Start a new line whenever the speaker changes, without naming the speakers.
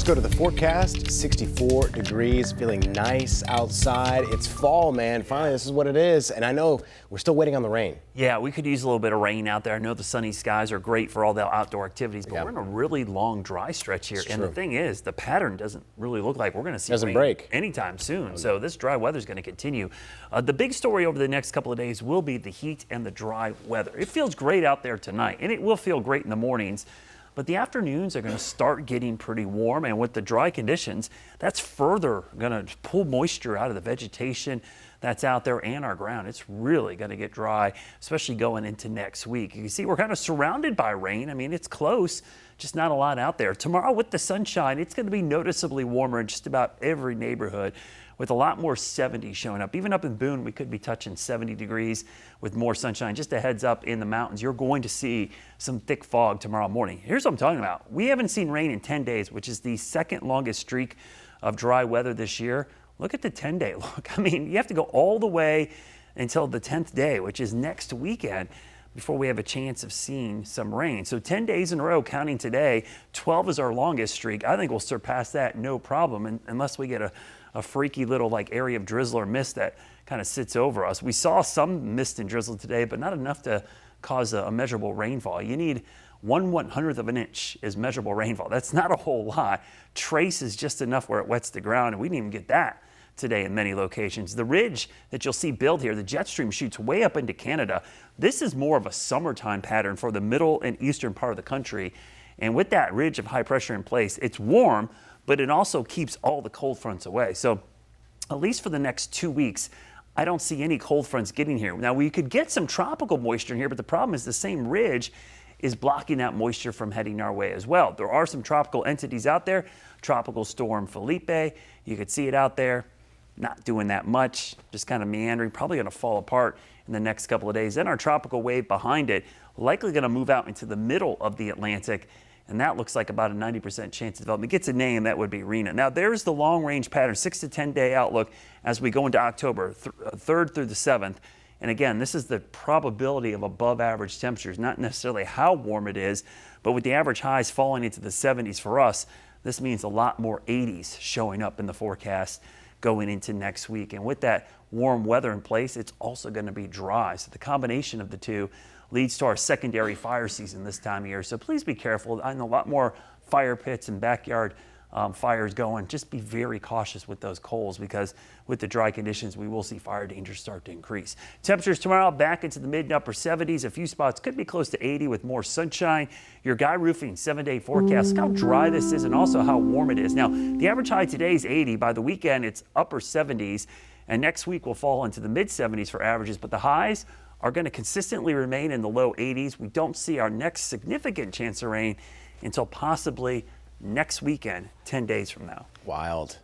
Let's go to the forecast. 64 degrees, feeling nice outside. It's fall, man. Finally, this is what it is. And I know we're still waiting on the rain.
Yeah, we could use a little bit of rain out there. I know the sunny skies are great for all the outdoor activities, but we're in a really long dry stretch here. And the thing is, the pattern doesn't really look like we're going to see rain anytime soon. So this dry weather is going to continue. The big story over the next couple of days will be the heat and the dry weather. It feels great out there tonight, and it will feel great in the mornings. But the afternoons are going to start getting pretty warm, and with the dry conditions, that's further going to pull moisture out of the vegetation that's out there and our ground. It's really going to get dry, especially going into next week. You can see we're kind of surrounded by rain. I mean, it's close, just not a lot out there. Tomorrow with the sunshine, it's going to be noticeably warmer in just about every neighborhood, with a lot more 70s showing up. Even up in Boone, we could be touching 70 degrees with more sunshine. Just a heads up, in the mountains, you're going to see some thick fog tomorrow morning. Here's what I'm talking about. We haven't seen rain in 10 days, which is the second longest streak of dry weather this year. Look at the 10-day look. I mean, you have to go all the way until the 10th day, which is next weekend, before we have a chance of seeing some rain. So 10 days in a row, counting today, 12 is our longest streak. I think we'll surpass that no problem, unless we get a freaky little area of drizzle or mist that kind of sits over us. We saw some mist and drizzle today, but not enough to cause a measurable rainfall. You need 1/100th of an inch is measurable rainfall. That's not a whole lot. Trace is just enough where it wets the ground, and we didn't even get that today in many locations. The ridge that you'll see build here, the jet stream shoots way up into Canada. This is more of a summertime pattern for the middle and eastern part of the country. And with that ridge of high pressure in place, it's warm, but it also keeps all the cold fronts away. So at least for the next 2 weeks, I don't see any cold fronts getting here. Now, we could get some tropical moisture in here, but the problem is the same ridge is blocking that moisture from heading our way as well. There are some tropical entities out there. Tropical storm Felipe, you could see it out there. Not doing that much, just kind of meandering, probably going to fall apart in the next couple of days. Then our tropical wave behind it, likely going to move out into the middle of the Atlantic, and that looks like about a 90% chance of development. It gets a name, that would be Rena. Now, there's the long-range pattern, 6 to 10-day outlook as we go into October, 3rd through the 7th. And again, this is the probability of above-average temperatures, not necessarily how warm it is, but with the average highs falling into the 70s for us, this means a lot more 80s showing up in the forecast going into next week. And with that warm weather in place, it's also going to be dry. So the combination of the two leads to our secondary fire season this time of year. So please be careful. I know a lot more fire pits and backyard fires going. Just be very cautious with those coals, because with the dry conditions, we will see fire dangers start to increase. Temperatures tomorrow back into the mid and upper 70s. A few spots could be close to 80 with more sunshine. Your Guy Roofing 7-day forecast, look how dry this is and also how warm it is. Now, the average high today is 80. By the weekend, it's upper 70s. And next week will fall into the mid 70s for averages, but the highs are going to consistently remain in the low 80s. We don't see our next significant chance of rain until possibly next weekend, 10 days from now.
Wild.